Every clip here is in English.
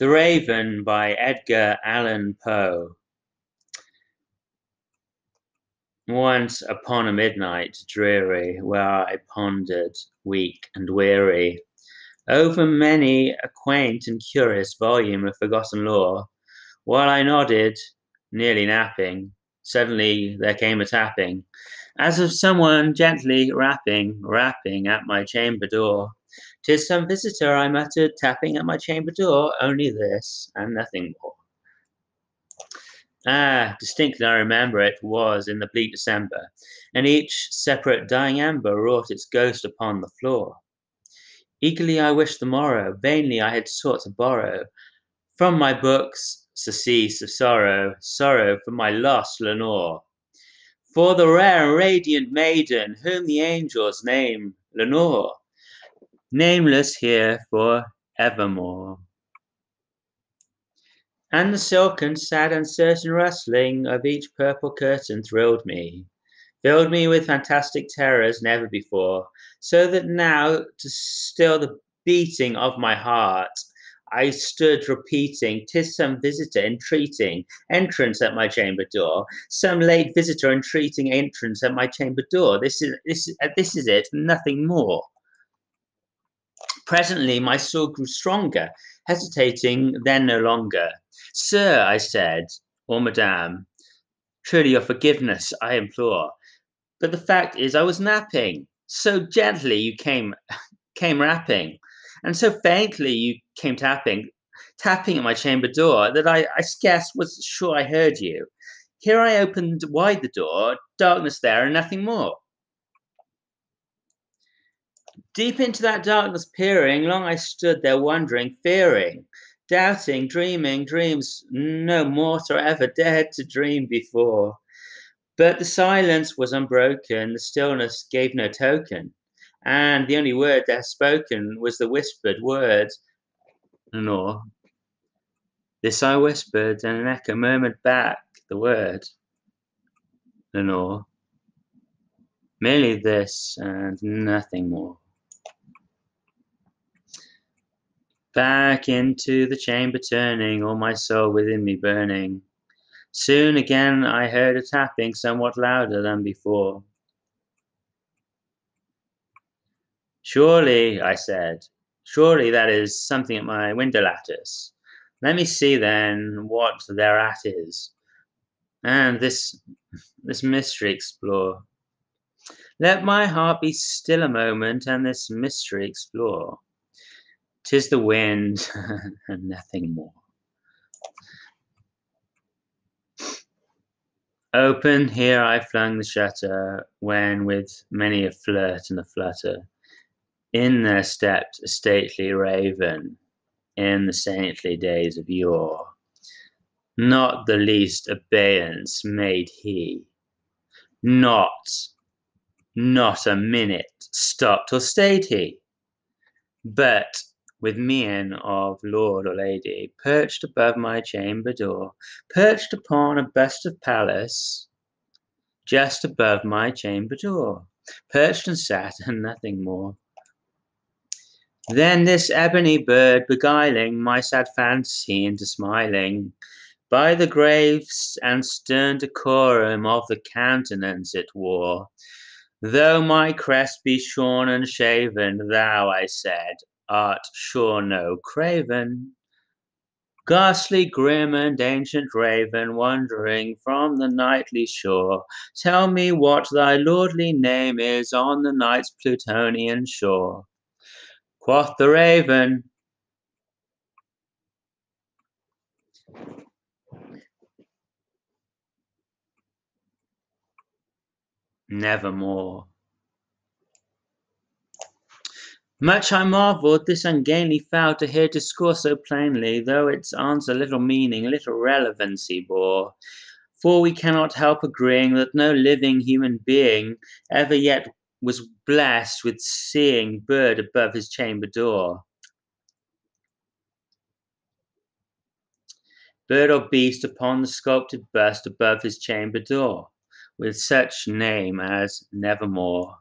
The Raven by Edgar Allan Poe. Once upon a midnight dreary, where I pondered, weak and weary, over many a quaint and curious volume of forgotten lore, while I nodded, nearly napping, suddenly there came a tapping, as of someone gently rapping at my chamber door. "'Tis some visitor," I muttered, tapping at my chamber door, only this and nothing more. Distinctly I remember it was in the bleak December, and each separate dying ember wrought its ghost upon the floor. Eagerly I wished the morrow, vainly I had sought to borrow from my books surcease of sorrow, sorrow for my lost Lenore. For the rare and radiant maiden whom the angels name Lenore, nameless here for evermore. And the silken, sad, uncertain rustling of each purple curtain thrilled me, filled me with fantastic terrors never before, so that now, to still the beating of my heart, I stood repeating, "'Tis some visitor entreating entrance at my chamber door, some late visitor entreating entrance at my chamber door. This is it, nothing more." Presently my soul grew stronger, hesitating then no longer. "Sir," I said, "or madame, truly your forgiveness I implore. But the fact is I was napping. So gently you came rapping, and so faintly you came tapping at my chamber door, that I scarce was sure I heard you. Here I opened wide the door, darkness there and nothing more. Deep into that darkness peering, long I stood there wondering, fearing, doubting, dreaming dreams no mortal ever dared to dream before. But the silence was unbroken, the stillness gave no token, and the only word there spoken was the whispered word, "Lenore." This I whispered, and an echo murmured back the word, "Lenore." Merely this, and nothing more. Back into the chamber turning, all my soul within me burning. Soon again I heard a tapping somewhat louder than before. "Surely," I said, "surely that is something at my window lattice. Let me see then what thereat is, and this mystery explore. Let my heart be still a moment, and this mystery explore. 'Tis the wind, and nothing more." Open here I flung the shutter, when with many a flirt and a flutter, in there stepped a stately raven, in the saintly days of yore. Not the least abeyance made he, not, not a minute stopped or stayed he, but with mien of lord or lady, perched above my chamber door, perched upon a bust of Pallas, just above my chamber door, perched and sat, and nothing more. Then this ebony bird, beguiling my sad fancy into smiling, by the grave and stern decorum of the countenance it wore, "Though my crest be shorn and shaven, thou," I said, "art sure no craven. Ghastly, grim, and ancient raven, wandering from the nightly shore, tell me what thy lordly name is on the night's Plutonian shore." Quoth the raven, "Nevermore." Much I marvelled this ungainly fowl to hear discourse so plainly, though its answer little meaning, little relevancy bore. For we cannot help agreeing that no living human being ever yet was blessed with seeing bird above his chamber door. Bird or beast upon the sculptured bust above his chamber door, with such name as Nevermore.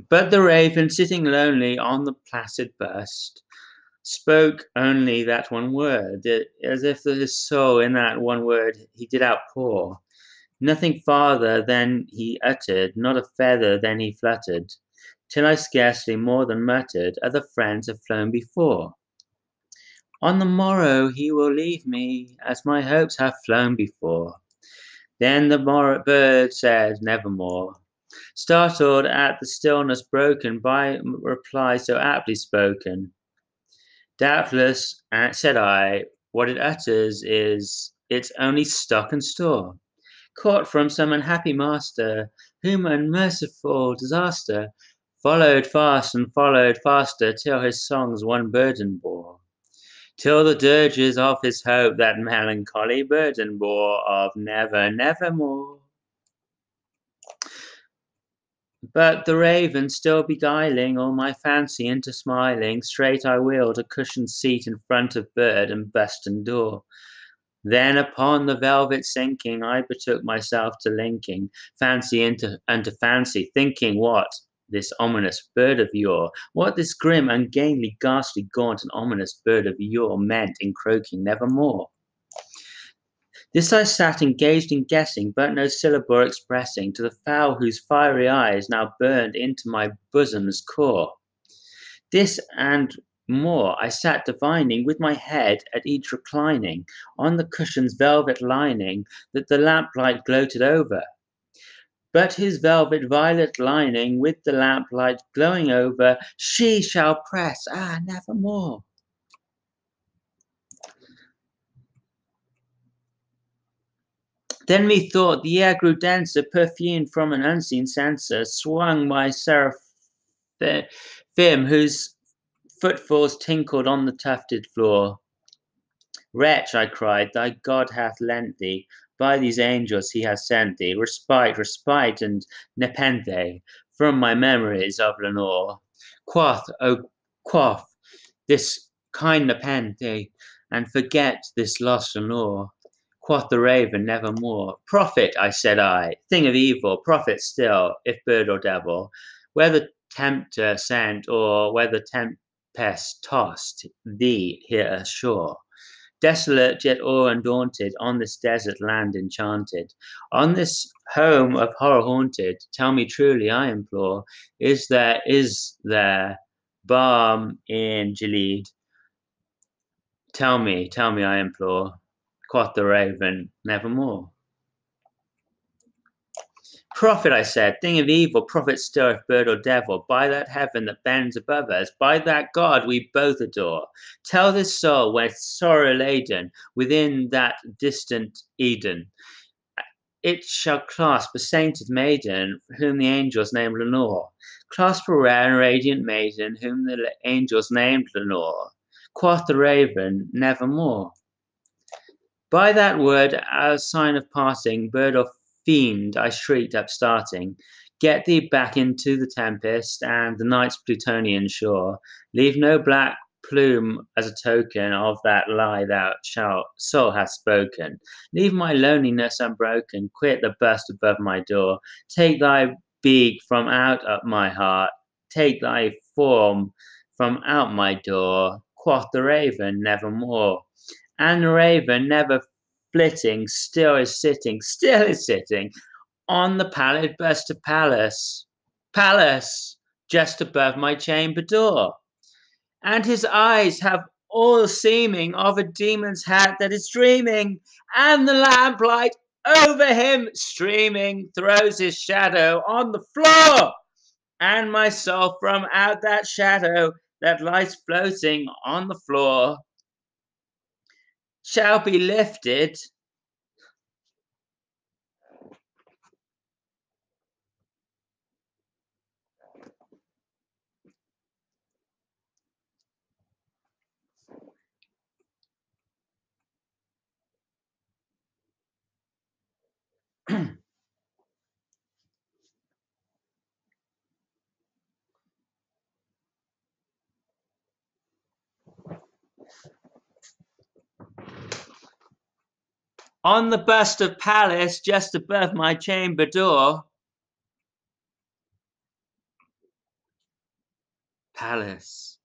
But the raven, sitting lonely on the placid bust, spoke only that one word, as if his soul in that one word he did outpour. Nothing farther than he uttered, not a feather than he fluttered, till I scarcely more than muttered, other friends have flown before. On the morrow he will leave me, as my hopes have flown before. Then the bird said, nevermore. Startled at the stillness broken by reply so aptly spoken. Doubtless, said I, what it utters is its only stock and store, caught from some unhappy master, whom unmerciful disaster followed fast and followed faster, till his songs one burden bore. Till the dirges of his hope that melancholy burden bore of never, nevermore. But the raven still beguiling all my fancy into smiling, straight I wheeled a cushioned seat in front of bird and bustern door. Then upon the velvet sinking, I betook myself to linking fancy unto fancy, thinking what this ominous bird of yore, what this grim, ungainly, ghastly, gaunt, and ominous bird of yore meant in croaking nevermore. This I sat engaged in guessing, but no syllable expressing to the fowl whose fiery eyes now burned into my bosom's core. This and more I sat divining, with my head at each reclining on the cushion's velvet lining that the lamplight gloated over, but whose velvet violet lining with the lamplight glowing over she shall press, nevermore. Then methought the air grew denser, perfumed from an unseen censer, swung by seraphim whose footfalls tinkled on the tufted floor. Wretch, I cried, thy God hath lent thee, by these angels he hath sent thee, respite, respite, and nepenthe from my memories of Lenore. Quaff this kind nepenthe, and forget this lost Lenore. Quoth the raven, nevermore. Prophet, said I, thing of evil, prophet still, if bird or devil, whether tempter sent or whether tempest tossed thee here ashore. Desolate yet awe undaunted, on this desert land enchanted, on this home of horror haunted, tell me truly, I implore, is there balm in Gilead? Tell me, I implore. Quoth the raven, nevermore. Prophet, I said, thing of evil, prophet still, if bird or devil, by that heaven that bends above us, by that God we both adore, tell this soul, when sorrow laden, within that distant Eden, it shall clasp a sainted maiden, whom the angels named Lenore. Clasp a rare and radiant maiden, whom the angels named Lenore. Quoth the raven, nevermore. By that word, as sign of parting, bird or fiend, I shrieked upstarting, get thee back into the tempest and the night's Plutonian shore. Leave no black plume as a token of that lie thou soul hast spoken. Leave my loneliness unbroken, quit the bust above my door. Take thy beak from out of my heart, take thy form from out my door. Quoth the raven, nevermore. And the raven, never flitting, still is sitting on the pallid bust of Pallas, just above my chamber door. And his eyes have all the seeming of a demon's hat that is dreaming, and the lamplight over him streaming throws his shadow on the floor, and my soul from out that shadow that lies floating on the floor shall be lifted. On the bust of Pallas just above my chamber door. Pallas.